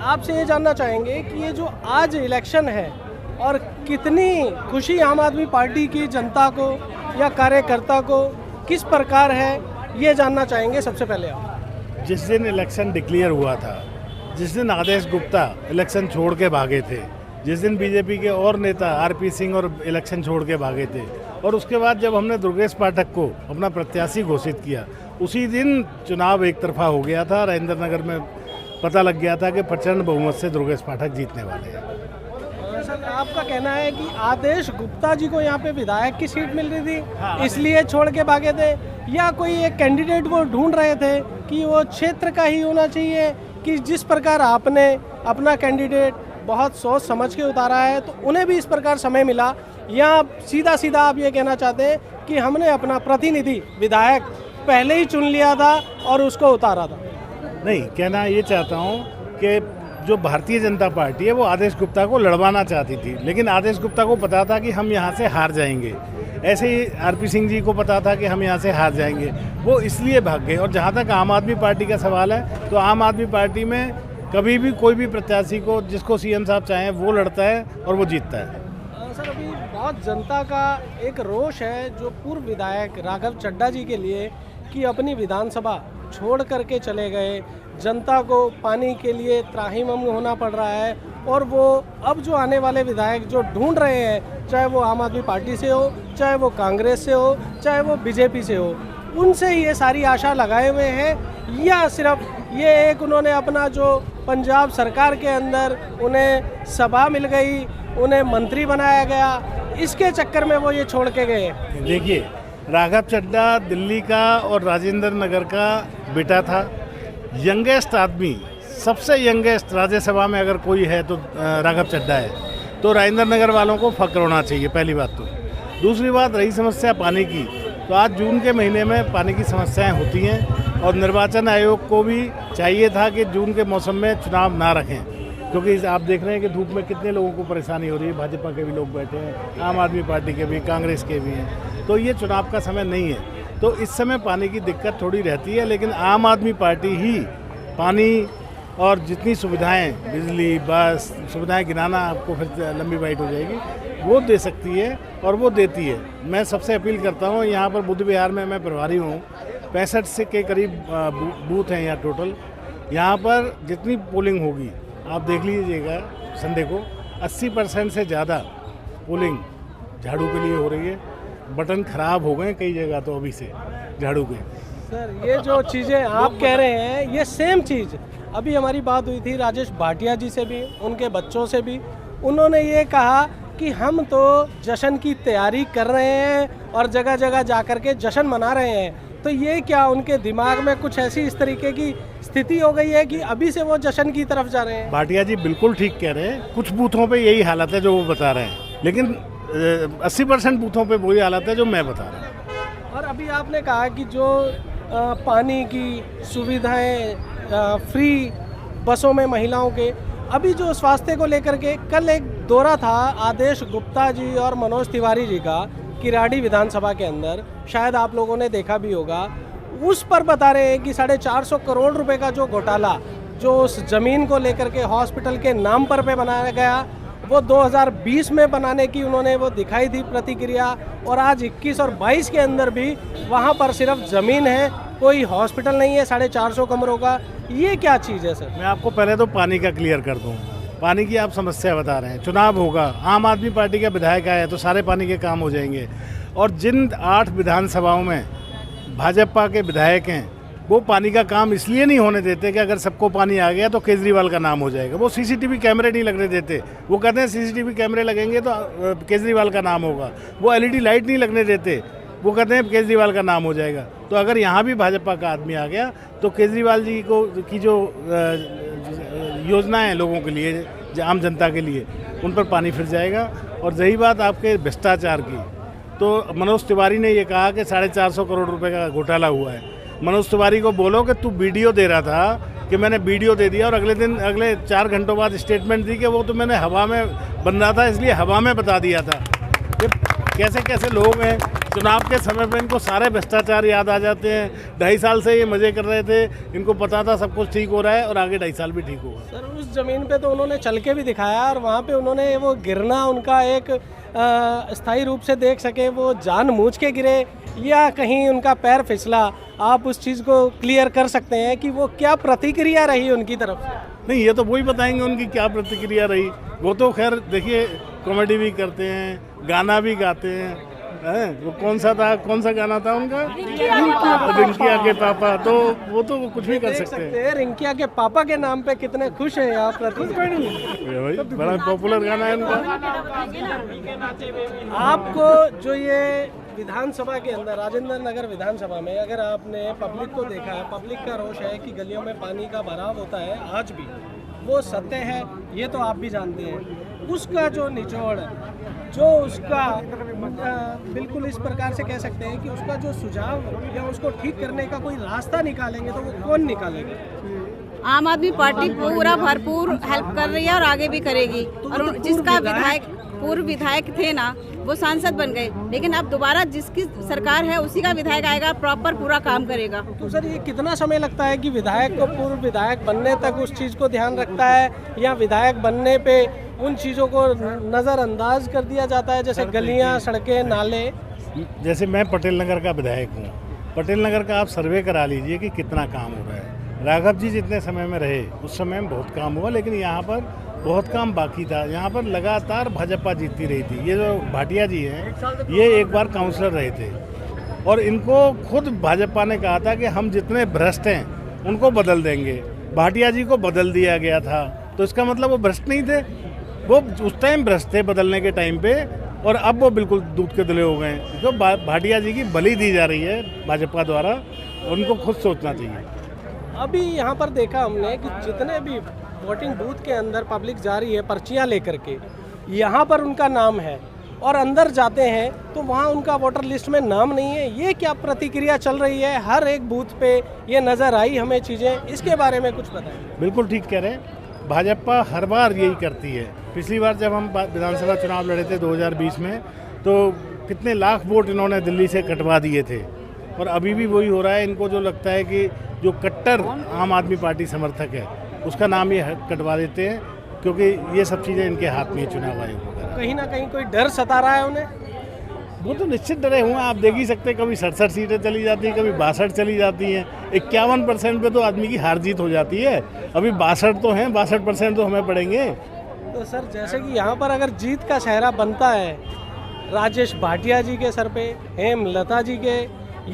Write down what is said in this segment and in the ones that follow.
आपसे ये जानना चाहेंगे कि ये जो आज इलेक्शन है और कितनी खुशी आम आदमी पार्टी की जनता को या कार्यकर्ता को किस प्रकार है, ये जानना चाहेंगे सबसे पहले आप। जिस दिन इलेक्शन डिक्लेयर हुआ था, जिस दिन आदेश गुप्ता इलेक्शन छोड़ के भागे थे, जिस दिन बीजेपी के और नेता आरपी सिंह और इलेक्शन छोड़ के भागे थे, और उसके बाद जब हमने दुर्गेश पाठक को अपना प्रत्याशी घोषित किया, उसी दिन चुनाव एक तरफा हो गया था। राजेंद्र नगर में पता लग गया था कि प्रचंड बहुमत से दुर्गेश पाठक जीतने वाले हैं। सर, आपका कहना है कि आदेश गुप्ता जी को यहाँ पे विधायक की सीट मिल रही थी, इसलिए छोड़ के भागे थे, या कोई एक कैंडिडेट वो ढूंढ रहे थे कि वो क्षेत्र का ही होना चाहिए, कि जिस प्रकार आपने अपना कैंडिडेट बहुत सोच समझ के उतारा है तो उन्हें भी इस प्रकार समय मिला, या सीधा सीधा आप ये कहना चाहते हैं कि हमने अपना प्रतिनिधि विधायक पहले ही चुन लिया था और उसको उतारा था? नहीं, कहना ये चाहता हूँ कि जो भारतीय जनता पार्टी है वो आदेश गुप्ता को लड़वाना चाहती थी, लेकिन आदेश गुप्ता को पता था कि हम यहाँ से हार जाएंगे। ऐसे ही आरपी सिंह जी को पता था कि हम यहाँ से हार जाएंगे, वो इसलिए भाग गए। और जहाँ तक आम आदमी पार्टी का सवाल है, तो आम आदमी पार्टी में कभी भी कोई भी प्रत्याशी को जिसको सीएम साहब चाहें वो लड़ता है और वो जीतता है। सर, अभी बहुत जनता का एक रोष है जो पूर्व विधायक राघव चड्ढा जी के लिए, कि अपनी विधानसभा छोड़ करके चले गए, जनता को पानी के लिए त्राहिमाम होना पड़ रहा है, और वो अब जो आने वाले विधायक जो ढूंढ रहे हैं, चाहे वो आम आदमी पार्टी से हो, चाहे वो कांग्रेस से हो, चाहे वो बीजेपी से हो, उनसे ये सारी आशा लगाए हुए हैं, या सिर्फ ये एक उन्होंने अपना जो पंजाब सरकार के अंदर उन्हें सभा मिल गई, उन्हें मंत्री बनाया गया, इसके चक्कर में वो ये छोड़ के गए? देखिए, राघव चड्ढा दिल्ली का और राजेंद्र नगर का बेटा था, यंगेस्ट आदमी, सबसे यंगेस्ट राज्यसभा में अगर कोई है तो राघव चड्ढा है। तो राजेंद्र नगर वालों को फक्र होना चाहिए, पहली बात तो। दूसरी बात रही समस्या पानी की, तो आज जून के महीने में पानी की समस्याएं होती हैं, और निर्वाचन आयोग को भी चाहिए था कि जून के मौसम में चुनाव ना रखें, क्योंकि आप देख रहे हैं कि धूप में कितने लोगों को परेशानी हो रही है। भाजपा के भी लोग बैठे हैं, आम आदमी पार्टी के भी, कांग्रेस के भी हैं, तो ये चुनाव का समय नहीं है। तो इस समय पानी की दिक्कत थोड़ी रहती है, लेकिन आम आदमी पार्टी ही पानी और जितनी सुविधाएं, बिजली, बस सुविधाएं गिनाना आपको फिर लंबी बाइट हो जाएगी, वो दे सकती है और वो देती है। मैं सबसे अपील करता हूँ, यहाँ पर बुद्ध विहार में मैं प्रभारी हूँ, 65 से के करीब बूथ हैं यहाँ टोटल। यहाँ पर जितनी पोलिंग होगी आप देख लीजिएगा, संडे को 80% से ज़्यादा पोलिंग झाड़ू के लिए हो रही है। बटन खराब हो गए कई जगह तो अभी से झाड़ू के। सर, ये जो चीज़ें आप कह रहे हैं, ये सेम चीज़ अभी हमारी बात हुई थी राजेश भाटिया जी से भी, उनके बच्चों से भी। उन्होंने ये कहा कि हम तो जश्न की तैयारी कर रहे हैं और जगह जगह जा कर के जश्न मना रहे हैं। तो ये क्या उनके दिमाग में कुछ ऐसी इस तरीके की स्थिति हो गई है कि अभी से वो जश्न की तरफ जा रहे हैं? भाटिया जी बिल्कुल ठीक कह रहे हैं, कुछ बूथों पे यही हालत है जो वो बता रहे हैं, लेकिन 80% बूथों पे वही हालत है जो मैं बता रहा हूँ। और अभी आपने कहा कि जो पानी की सुविधाएं, फ्री बसों में महिलाओं के, अभी जो स्वास्थ्य को लेकर के कल एक दौरा था आदेश गुप्ता जी और मनोज तिवारी जी का किराड़ी विधानसभा के अंदर, शायद आप लोगों ने देखा भी होगा। उस पर बता रहे हैं कि 450 करोड़ रुपए का जो घोटाला जो उस जमीन को लेकर के हॉस्पिटल के नाम पर पे बनाया गया, वो 2020 में बनाने की उन्होंने वो दिखाई थी प्रतिक्रिया, और आज 21 और 22 के अंदर भी वहाँ पर सिर्फ ज़मीन है, कोई हॉस्पिटल नहीं है 450 कमरों का। ये क्या चीज़ है सर? मैं आपको पहले तो पानी का क्लियर कर दूँ। पानी की आप समस्या बता रहे हैं, चुनाव होगा, आम आदमी पार्टी का विधायक आया तो सारे पानी के काम हो जाएंगे। और जिन 8 विधानसभाओं में भाजपा के विधायक हैं, वो पानी का काम इसलिए नहीं होने देते कि अगर सबको पानी आ गया तो केजरीवाल का नाम हो जाएगा। वो सीसीटीवी कैमरे नहीं लगने देते, वो कहते हैं सीसीटीवी कैमरे लगेंगे तो केजरीवाल का नाम होगा। वो एलईडी लाइट नहीं लगने देते, वो कहते हैं केजरीवाल का नाम हो जाएगा। तो अगर यहाँ भी भाजपा का आदमी आ गया तो केजरीवाल जी को की जो योजनाएं हैं लोगों के लिए, आम जनता के लिए, उन पर पानी फिर जाएगा। और रही बात आपके भ्रष्टाचार की, तो मनोज तिवारी ने ये कहा कि 450 करोड़ रुपए का घोटाला हुआ है। मनोज तिवारी को बोलो कि तू वीडियो दे रहा था कि मैंने वीडियो दे दिया, और अगले 4 घंटों बाद स्टेटमेंट दी कि वो तो मैंने हवा में बन रहा था इसलिए हवा में बता दिया था। कैसे कैसे लोग हैं चुनाव के समय पे इनको सारे भ्रष्टाचार याद आ जाते हैं। 2.5 साल से ये मजे कर रहे थे, इनको पता था सब कुछ ठीक हो रहा है और आगे 2.5 साल भी ठीक होगा। सर उस ज़मीन पे तो उन्होंने चल के भी दिखाया और वहाँ पे उन्होंने वो गिरना उनका एक स्थायी रूप से देख सके, वो जानबूझ के गिरे या कहीं उनका पैर फिसला, आप उस चीज़ को क्लियर कर सकते हैं कि वो क्या प्रतिक्रिया रही उनकी तरफ से? नहीं, ये तो वही बताएंगे उनकी क्या प्रतिक्रिया रही। वो तो खैर देखिए कॉमेडी भी करते हैं, गाना भी गाते हैं। वो कौन सा गाना था उनका, रिंकिया के पापा, तो वो कुछ भी कर सकते हैं। रिंकिया के पापा के नाम पे कितने खुश हैं आप, भाई बड़ा पॉपुलर गाना है उनका। आपको जो ये विधानसभा के अंदर, राजेंद्र नगर विधानसभा में अगर आपने पब्लिक को देखा है, पब्लिक का रोष है कि गलियों में पानी का भराव होता है, आज भी वो सत्य है, ये तो आप भी जानते हैं। उसका जो निचोड़, जो उसका बिल्कुल इस प्रकार से कह सकते हैं कि उसका जो सुझाव या उसको ठीक करने का कोई रास्ता निकालेंगे तो वो कौन निकालेंगे? आम आदमी पार्टी पूरा भरपूर हेल्प कर रही है और आगे भी करेगी। और जिसका पूर्व विधायक थे ना, वो सांसद बन गए, लेकिन अब दोबारा जिसकी सरकार है उसी का विधायक आएगा, प्रॉपर पूरा काम करेगा। तो सर ये कितना समय लगता है कि विधायक को पूर्व विधायक बनने तक उस चीज़ को ध्यान रखता है, या विधायक बनने पे उन चीज़ों को नज़रअंदाज कर दिया जाता है, जैसे गलियाँ, सड़कें, नाले? जैसे मैं पटेल नगर का विधायक हूँ, पटेल नगर का आप सर्वे करा लीजिए कि कितना काम हो रहा है। राघव जी जितने समय में रहे उस समय में बहुत काम हुआ, लेकिन यहाँ पर बहुत काम बाकी था। यहाँ पर लगातार भाजपा जीतती रही थी। ये जो भाटिया जी हैं, ये एक बार काउंसलर रहे थे और इनको खुद भाजपा ने कहा था कि हम जितने भ्रष्ट हैं उनको बदल देंगे। भाटिया जी को बदल दिया गया था, तो इसका मतलब वो भ्रष्ट नहीं थे, वो उस टाइम भ्रष्ट थे बदलने के टाइम पे, और अब वो बिल्कुल दूध के धुले हो गए। तो भाटिया जी की बलि दी जा रही है भाजपा द्वारा, उनको खुद सोचना चाहिए। अभी यहाँ पर देखा हमने कि जितने भी वोटिंग बूथ के अंदर पब्लिक जा रही है पर्चियाँ लेकर के, यहाँ पर उनका नाम है और अंदर जाते हैं तो वहाँ उनका वोटर लिस्ट में नाम नहीं है। ये क्या प्रतिक्रिया चल रही है? हर एक बूथ पे ये नज़र आई हमें चीज़ें, इसके बारे में कुछ बताएं। बिल्कुल ठीक कह रहे हैं, भाजपा हर बार यही करती है। पिछली बार जब हम विधानसभा चुनाव लड़े थे 2020 में, तो कितने लाख वोट इन्होंने दिल्ली से कटवा दिए थे, और अभी भी वही हो रहा है। इनको जो लगता है कि जो कट्टर आम आदमी पार्टी समर्थक है उसका नाम ये कटवा देते हैं, क्योंकि ये सब चीज़ें इनके हाथ में चुनाव आयोग वगैरह। कहीं ना कहीं कोई डर सता रहा है उन्हें? वो तो निश्चित डरे हुए हैं, आप देख ही सकते हैं। कभी 67 सीटें चली जाती हैं, कभी 62 चली जाती हैं। 51% पे तो आदमी की हार जीत हो जाती है। अभी 62 तो हैं, 62% तो हमें पड़ेंगे। तो सर जैसे कि यहाँ पर अगर जीत का सेहरा बनता है राजेश भाटिया जी के सर पे, हेमलता जी के,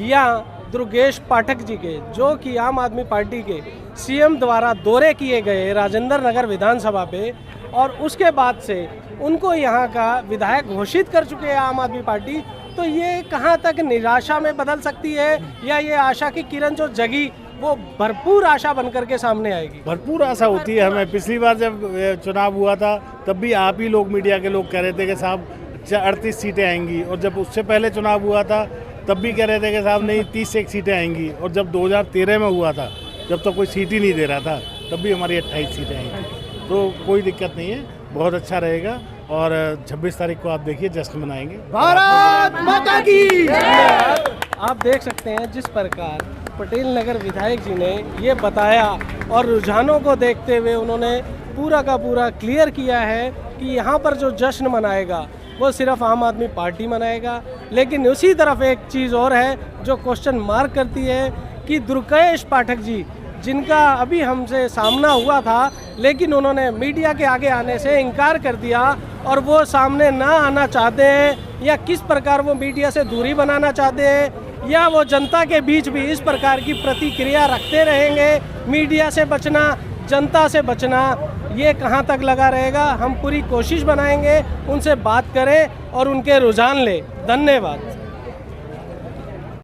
या दुर्गेश पाठक जी के, जो कि आम आदमी पार्टी के सीएम द्वारा दौरे किए गए राजेंद्र नगर विधानसभा पे, और उसके बाद से उनको यहाँ का विधायक घोषित कर चुके हैं आम आदमी पार्टी, तो ये कहाँ तक निराशा में बदल सकती है, या ये आशा की किरण जो जगी वो भरपूर आशा बनकर के सामने आएगी? भरपूर आशा होती है हमें। पिछली बार जब चुनाव हुआ था तब भी आप ही लोग, मीडिया के लोग कह रहे थे कि साहब 38 सीटें आएंगी, और जब उससे पहले चुनाव हुआ था तब भी कह रहे थे कि साहब नहीं 30 सीटें आएंगी, और जब 2013 में हुआ था, जब तो कोई सीट ही नहीं दे रहा था, तब भी हमारी 28 सीटें आएंगी। तो कोई दिक्कत नहीं है, बहुत अच्छा रहेगा। और 26 तारीख को आप देखिए जश्न मनाएंगे। भारत माता की। आप देख सकते हैं जिस प्रकार पटेल नगर विधायक जी ने ये बताया, और रुझानों को देखते हुए उन्होंने पूरा का पूरा क्लियर किया है कि यहाँ पर जो जश्न मनाएगा वो सिर्फ आम आदमी पार्टी मनाएगा। लेकिन उसी तरफ एक चीज़ और है जो क्वेश्चन मार्क करती है कि दुर्गेश पाठक जी, जिनका अभी हमसे सामना हुआ था, लेकिन उन्होंने मीडिया के आगे आने से इनकार कर दिया, और वो सामने ना आना चाहते हैं, या किस प्रकार वो मीडिया से दूरी बनाना चाहते हैं, या वो जनता के बीच भी इस प्रकार की प्रतिक्रिया रखते रहेंगे। मीडिया से बचना, जनता से बचना, ये कहाँ तक लगा रहेगा? हम पूरी कोशिश बनाएंगे उनसे बात करें और उनके रुझान लें। धन्यवाद।